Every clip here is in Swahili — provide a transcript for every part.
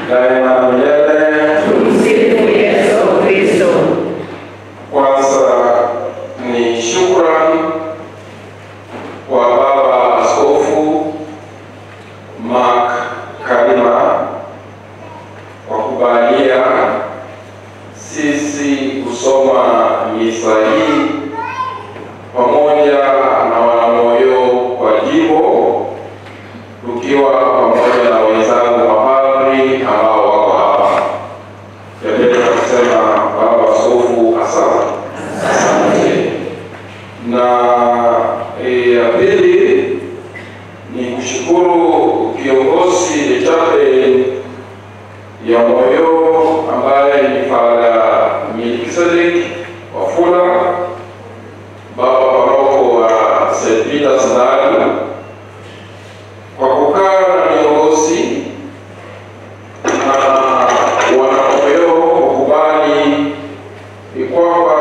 daima na milele. Tumsifu Yesu Kristo. Kwanza ni shukrani kwa Baba Askofu Mark Kalima kwa kubalia sisi kusoma misa hii pamoja na wanamoyo kwa jimbo, tukiwa pamoja na wenzangu mapadri ambao wako hapa. Napenda kusema Baba Askofu asante. Na ya pili ni kushukuru kiongozi chape ya moyo ambaye ni Father Melkisedek Wafula, baba paroko wa St. Peter's Ndali, kwa kukaa na viongozi na wanamoyo kukubali kwamba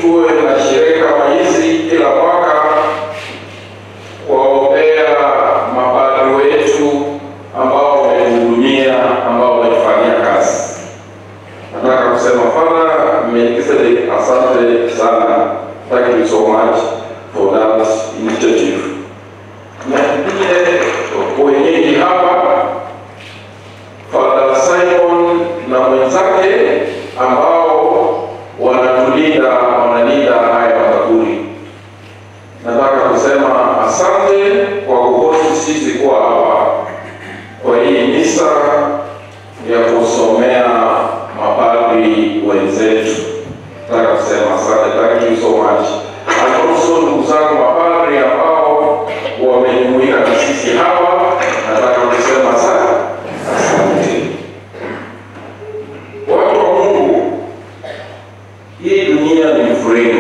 tuwe na sherehe kama hizi kila mwaka kuwaombea mapadri wetu ambao wamehudumia, ambao wamefanyia kazi. Nataka kusema Father Melkisedek, asante sana. Thank you so much for that initiative. Na pia wenyeji hapa Father Simon na mwenzake ambao wanalinda haya makaburi. Nataka kusema asante kwa kuhofu sisi kwa hapa kwa hii misa ya kusomea mapadri wenzetu. Nataka kusema asante, thank you so much. And also ndugu zangu mapadri ambao wamejumuika na sisi hapa, nataka kusema asante. Watu wa Mungu, hii dunia ni mfuriko.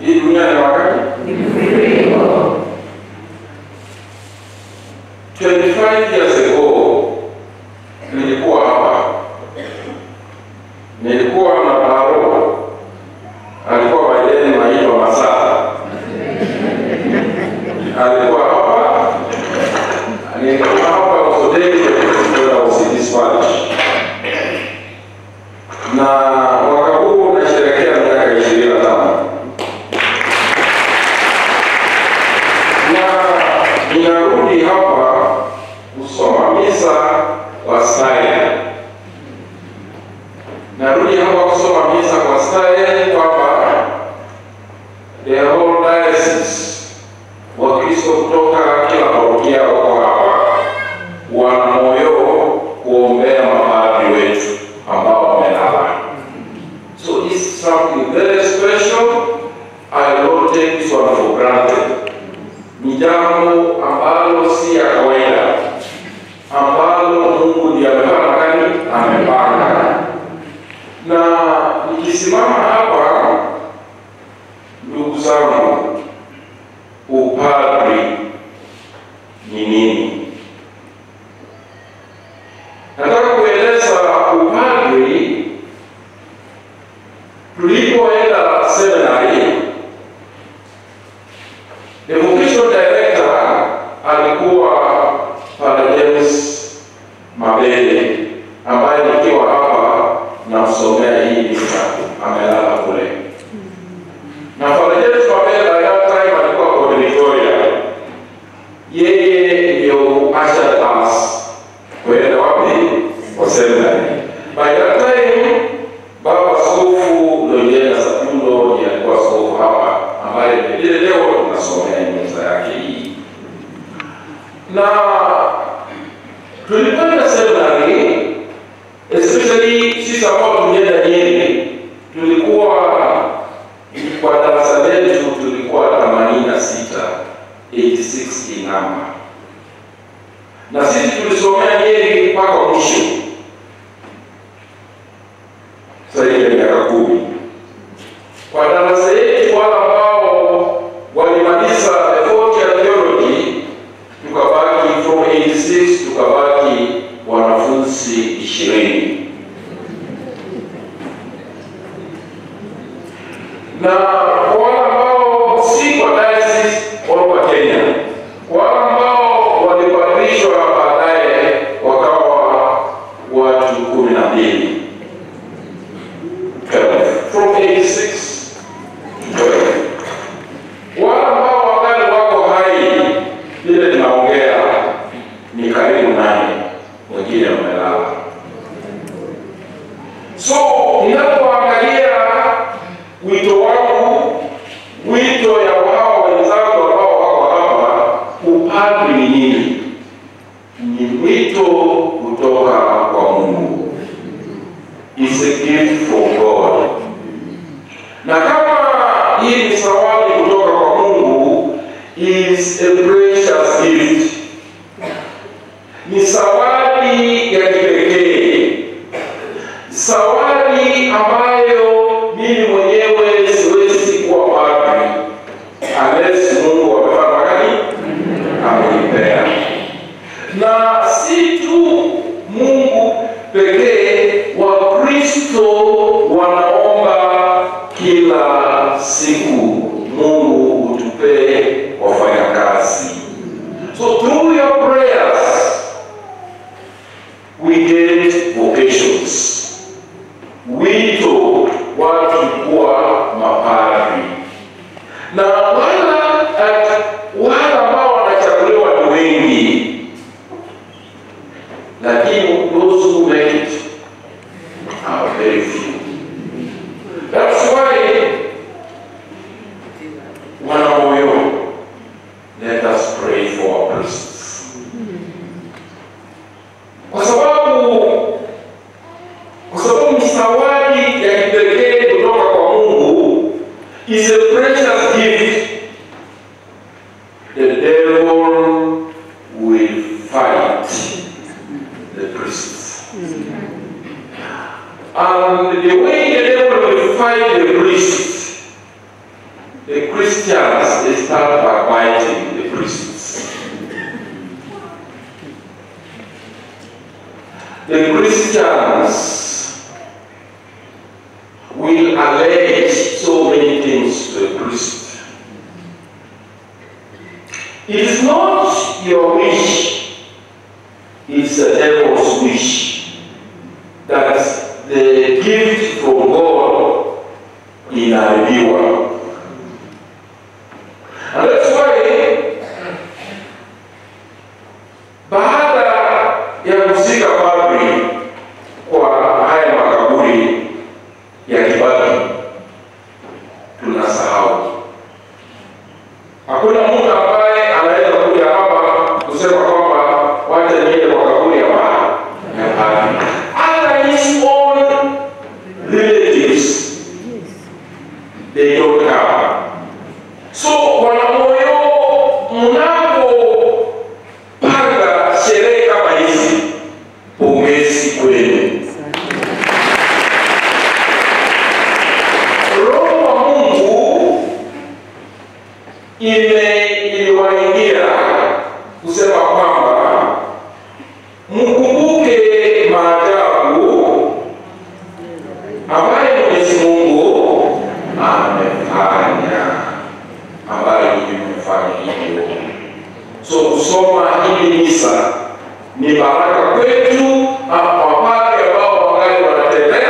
Hii dunia ni wakati? Ni mfuriko. 25 years ago, nilikuwa hapa. Nilikuwa na baro. Alikuwa baadaye maitwa Masaa. Alikuwa hapa. Nilikuwa hapa usodeki kwa usidi Spanish. Na mwaka huu nasherehekea miaka 25. Na ninarudi hapa kusoma misa kwa style. Narudi hapa kusoma misa kwa style kwamba the whole diocese, Wakristo kutoka kila parokia wako hapa, wana moyo kuombea mapadri wetu ambao wamelala. So this is something very special. I don't take this one for granted. Ni jambo ambalo si ya kawaida, ambalo Mungu ndiye amepanga. Na nikisimama hapa, ndugu zangu, upadri ni nini? Nataka kueleza upadri. Tulipoenda seminari, the vocation director alikuwa Father James Mabele, ambaye nikiwa hapa na msomea hii misa amelala kule. Na Father James Mabele at that time alikuwa kwa Victoria. Yeye ndio usher us kwenda wapi? Kwa seminari. By that time Baba Askofu Loyena Sapundo ndiye alikuwa askofu hapa, ambaye leo tunasomea misa yake hii. Na tulipoenda seminari, especially sisi ambao tulienda Nyeri, tulikuwa kwa darasa letu tulikuwa 86 in number. Na sisi tulisomea Nyeri mpaka mwisho. Sasa ile miaka 10. Kwa darasa yetu wale ambao walimaliza the 4th theology, tukabaki from 86 tukabaki wanafunzi 20. Na wale ambao si kwa diocese wao wa Kenya, wale ambao walibadilishwa baadaye mwito kutoka kwa Mungu. It's a gift from God. Na kama hii ni zawadi kutoka kwa Mungu, is a precious gift. Ni zawadi ya kipekee. Zawadi ambayo mimi mwenyewe siwezi kuwa padri unless Mungu amefanya gani? Amenipea. Na si tu Mungu pekee, Wakristo wanaomba kila siku Mungu utupe wafanyakazi. So through your prayers we get vocations. Wito watu kuwa mapadri. Na wale ambao wanachaguliwa ni wengi, lakini those who make it are very few. That's why wanamoyo, let us pray for our priests. Kwa sababu ni zawadi ya kipekee kutoka kwa Mungu, is a precious gift. The devil will fight the priests. And the way the devil will fight the priests, the Christians, they start backbiting the priests. The Christians will allege so many things to the priest. It is not your wish, it's the devil's wish that the gift from God inaharibiwa. And that's why baada ya kuzika padri kwa haya makaburi ya kibaki, tunasahau. Hakuna mtu ambaye anaweza kuja hapa kusema kwamba wacha niende kwa kaburi ya padri. Hata his own relatives, they don't come. So wanamoyo, mnapo panga sherehe kama hizi, pongezi kwenu. Roho wa Mungu iliwaingia kusema kwamba mkumbuke maajabu ambayo Mwenyezi Mungu amefanya, ambayo nimefanya hivyo. So kusoma hili misa ni baraka kwetu, wapake ambao wangali wanatembea,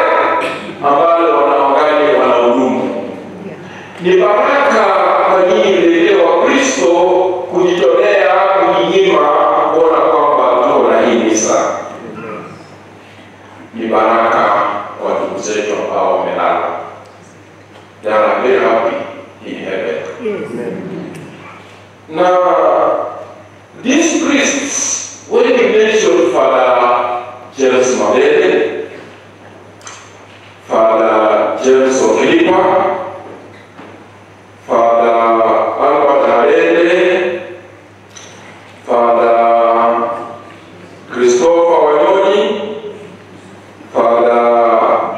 ambao wanaangali wanahudumu. Ni baraka kwa nyinyi wa Kristo kujitolea, kujinyima, kuona kwamba tuko na hii misa. Ni baraka kwa ndugu zetu ambao wamelala. They are very happy in heaven. Now, these priests, when we mention Father James Madele, Father James Okilipa, Father Albert Harende, Father Christopher Wanyoni, Father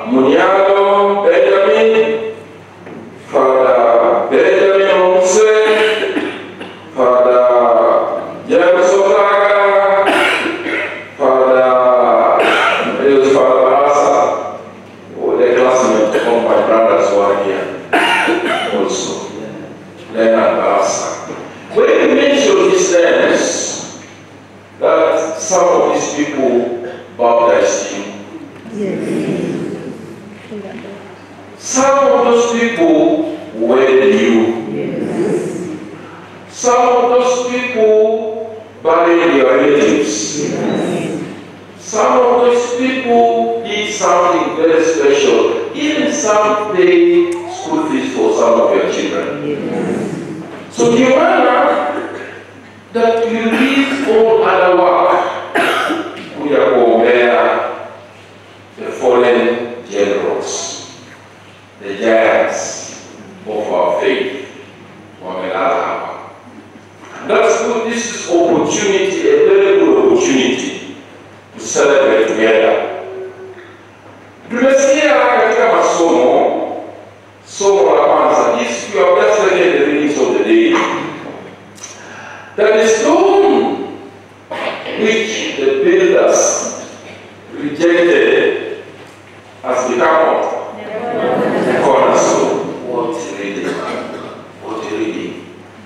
Munialo Benjamin, Father Benjamin Onse, Father James Otaga, Father Barasa, the classmate of my brothers who are here also, Leonard Barasa. When we mention these names, that some of these people baptized you. Yes. Some of those people wedded you. Yes. Some of those people buried your relatives. Yes. Some of those people did something very special. Even some paid school fees for some of your children. Yes. So the manner that you leave all other work together. Tumesikia katika somo la kwanza, if you have just taken the readings of the day, that the stone which the builders rejected has become the cornerstone. What reading?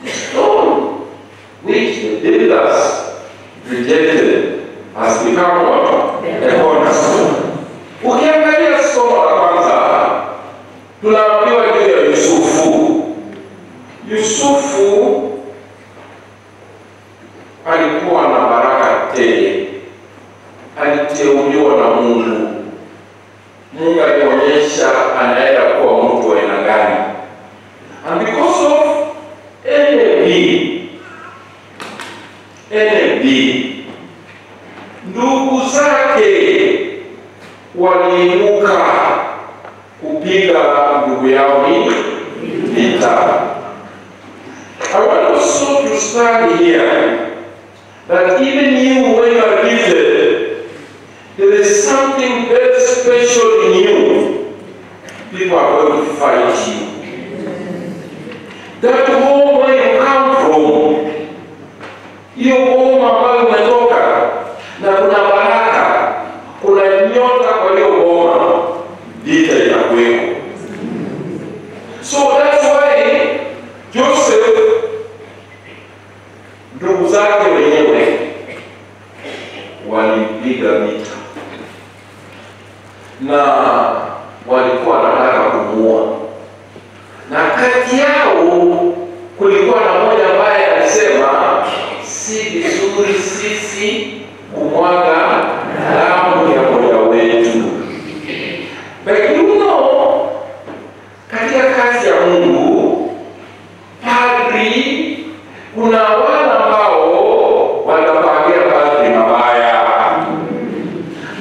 The stone which the builders rejected has become what? The cornerstone. Ukiangalia somo la kwanza, tunaambiwa juu ya Yusufu. Yusufu alikuwa na baraka tele. Aliteuliwa na Mungu. Mungu alionyesha anaenda kuwa mtu wa aina gani. And because of NAB, ndugu zake waliinuka kupiga ndugu yao vita. I want also to stand here that even you, when you are gifted, there is something very special in you. People are going to fight you. That home where you come from, hiyo home ambayo umetoka, na kuna baraka, kuna nyota kwa hiyo homa, vita itakuwepo. So that's why Joseph, ndugu zake wenyewe walipiga vita na walikuwa wanataka kumuua, na kati yao kulikuwa na mmoja ambaye alisema si vizuri sisi kumwaga damu ya mmoja wetu. But you know, katika kazi ya Mungu, padri, kuna wale ambao wanapangia padri mabaya,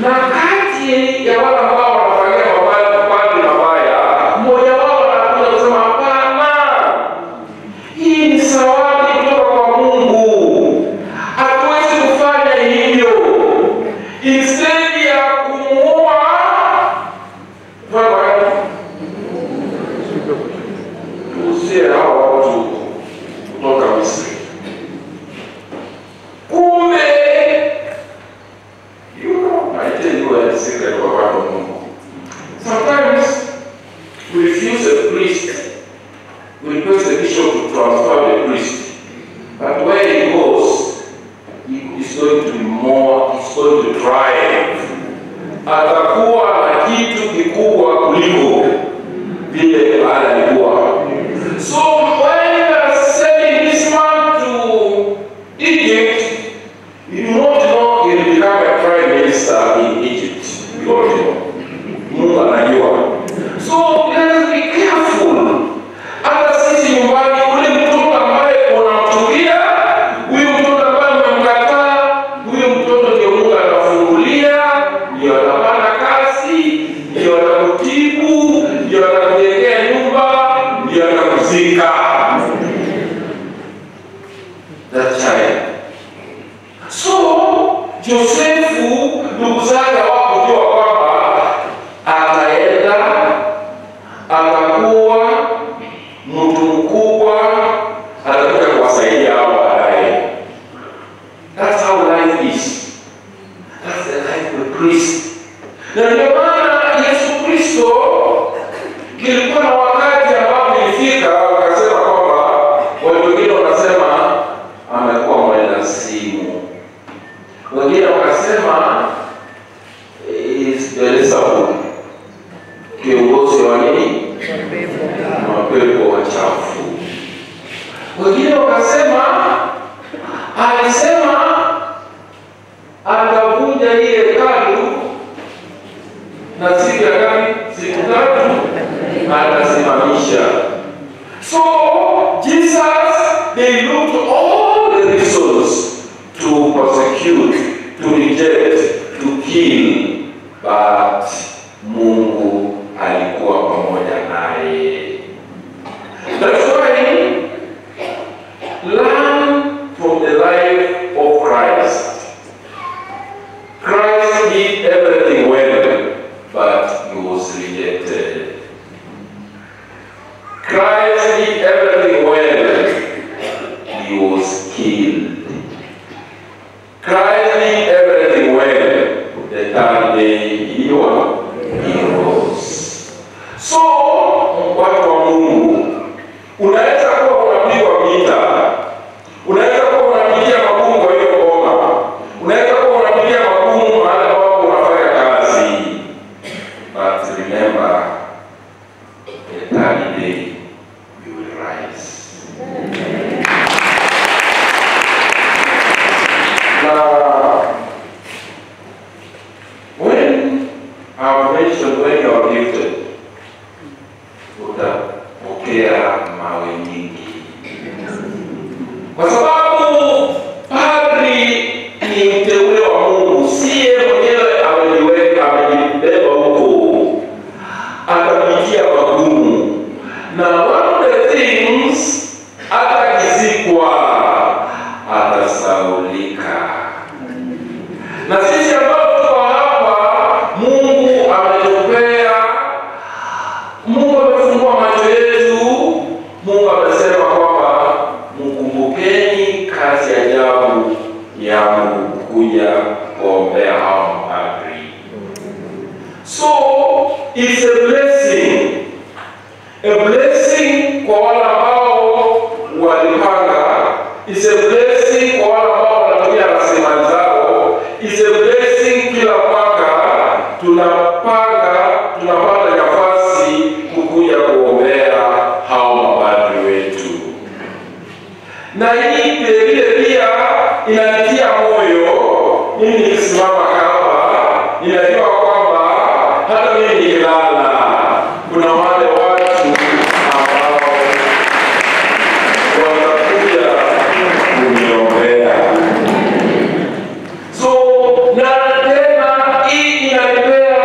na kati ya wale ambao wanapangia padri mabaya, mmoja wao anakuja kusema hapana, hii ni zawadi kutoka kwa Mungu, hatuwezi kufanya hivyo. Instead ya kumuua tuuzie hao watu kutoka Misri. Kumbe, I tell you a secret of our Mungu. Sometimes we refuse a priest, we request the bishop to transfer the priest, but where he goes, he is going to be more, he's going to thrive. Atakuwa na kitu kikubwa kuliko vile alikuwa. So when you are sending this man to Egypt, you do not know he will become a prime minister in Egypt. You don't know. Mungu anajua. So let us be careful. Hata sisi nyumbani, ule mtoto ambaye unamchukia, huyu mtoto ambaye umemkataa, huyu mtoto ndio Mungu anafungulia, ndio anapata kazi, ndio anakutibu, ndio anakujengea nyumba, ndio anakuzika. That child. So Josefu, ndugu zake hawakujua kwamba ataenda, atakuwa mtu mkubwa, atakuja kuwasaidia hao baadaye. That's how life is. That's the life of a priest. Na ndio maana Yesu Kristo kilikuwa na wakati ambapo ilifika wakasema kwamba watu wengine wanasema amekuwa mwendazimu, wengine wakasema is Beelzebul, kiongozi wa nini? Mapepo wachafu. Wengine wakasema alisema atavunja ile hekalu na siku ya ngapi? Siku 3 atasimamisha. So Jesus, they looked all the reasons to persecute, to reject, to kill, but Mungu alikuwa pamoja naye. That's why learn from the life of Christ. Christ did everything Na sisi ambao tuko hapa, Mungu ametupea, Mungu amefungua macho yetu. Mungu amesema kwamba mkumbukeni kazi ya ajabu yangu kuja kuombea hao mapadri. So it's a blessing. A blessing kwa wale ambao walipanga. It's a blessing kwa wale ambao wanatumia rasilimali zao. It's a blessing kila mwaka tunapata nafasi kukuja kuombea hao mapadri wetu. Na hii vile pia inanitia moyo. Mimi nikisimama hapa, ninajua kwamba hata mimi nikilala kuna wale watu ambao watakuja kuniombea. So na tena hii inanipea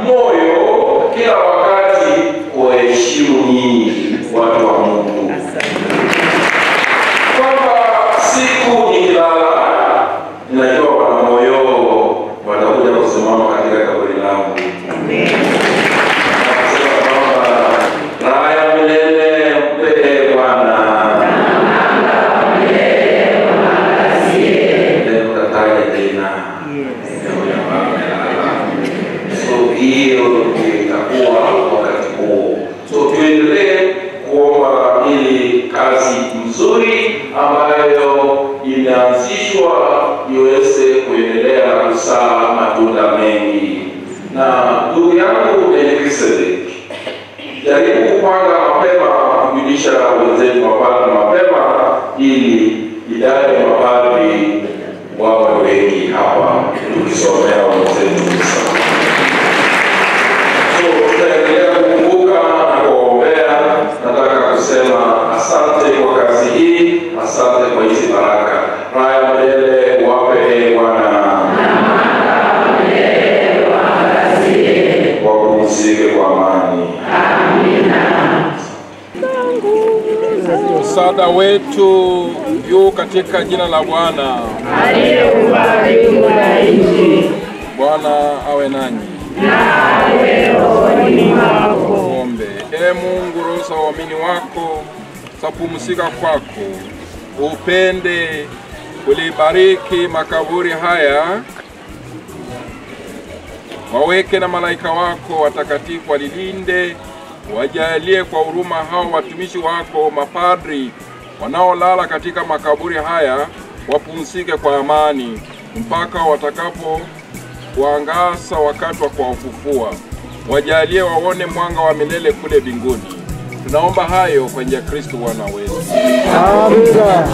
moyo kila wakati kuheshimu nyinyi watu wa Mungu. Kwamba siku nikilala ninajua wana moyo watakuja kusimama katika kaburi langu. Amen. Raya milele mpe Bwana. Ndio kataja tena. So hiyo itakuwa wakati huo. So tuendelee kuomba ili kazi nzuri ambayo inaanzishwa iweze kuendelea kuzaa matunda mengi. Na ndugu yangu Melkisedek, jaribu kupanga mapema, kurudisha wenzetu mapadri mapema ili idadi ya mapadri wawe wengi hapa tukisomea wenzetu sana. So tutaendelea kukumbuka na kuombea. Nataka kusema asante kwa kazi hii, asante kwa hizi baraka. Raya milele wape Bwana. Wapumzike kwa amani. Amina. Msaada wetu yu katika jina la Bwana aliyeumba mbingu na nchi. Bwana awe nanyi. Na awe rohoni mwako. Tuombe. Ee Mungu, roho za waamini wako zapumzika kwako. Upende kulibariki makaburi haya, waweke na malaika wako watakatifu walilinde, wajalie kwa huruma hao watumishi wako mapadri wanaolala katika makaburi haya, wapumzike kwa amani mpaka watakapo kuangaza wakati wa kuwafufua. Wajalie waone mwanga wa milele kule mbinguni. Tunaomba hayo kwa njia ya Kristo Bwana wetu. Amina.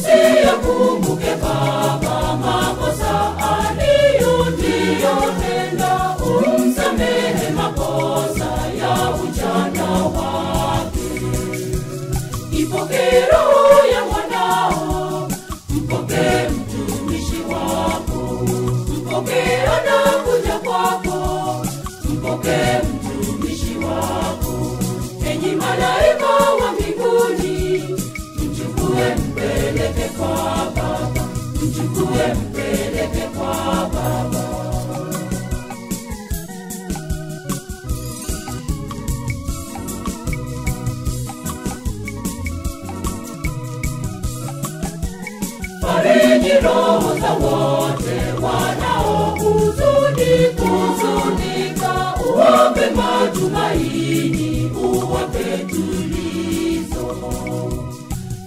Usiyakumbuke Baba makosa aliyotenda, umsamehe makosa ya ujana wake. Ipokee roho ya mwanao, mpokee mtumishi wako, mpokee anakuja kwako, mpokee mtumishi wako. Enyi malaika wa mbinguni, mchukue mpeleke kwa Baba, mchukue mpeleke kwa Baba. Fariji roho za wote wanaohuzunika, uwape matumaini, uwape tulizo.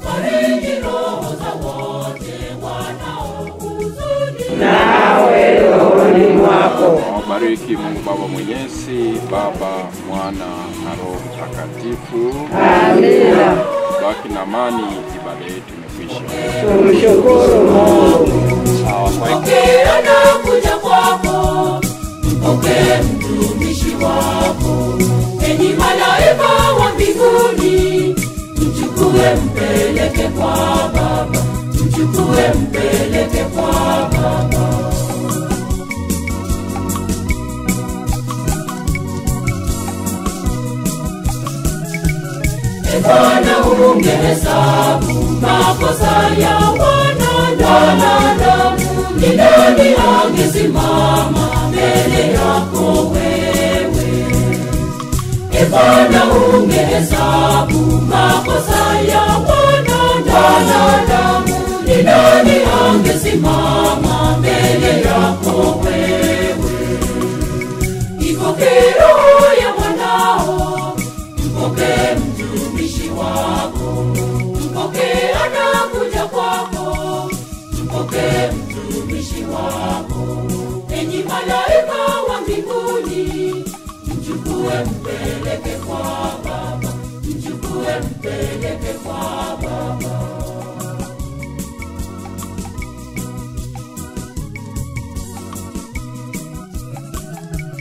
Fariji roho za wote wanaohuzunika, nawe rohoni mwako. Wabariki Mungu Baba Mwenyezi, Baba, Mwana na Roho Mtakatifu. Amina. Baki na amani, ibada yetu imekwisha. Tumshukuru Mungu. mpokee anakuja kwako, mpokee mtumishi wako. Enyi malaika wa mbinguni, mchukue mpeleke kwa Baba, mchukue mpeleke kwa Baba. Bwana ungehesabu makosa ya wanadamu, ni nani angesimama mbele yako wewe? Bwana ungehesabu makosa ya wanadamu, ni nani angesimama mbele yako wewe? Ipokee roho ya mwanao, mpokee mtumishi wako, mpokee anakuja kwako, mpokee mtumishi wako. Enyi malaika wa mbinguni, mchukue mpeleke kwako.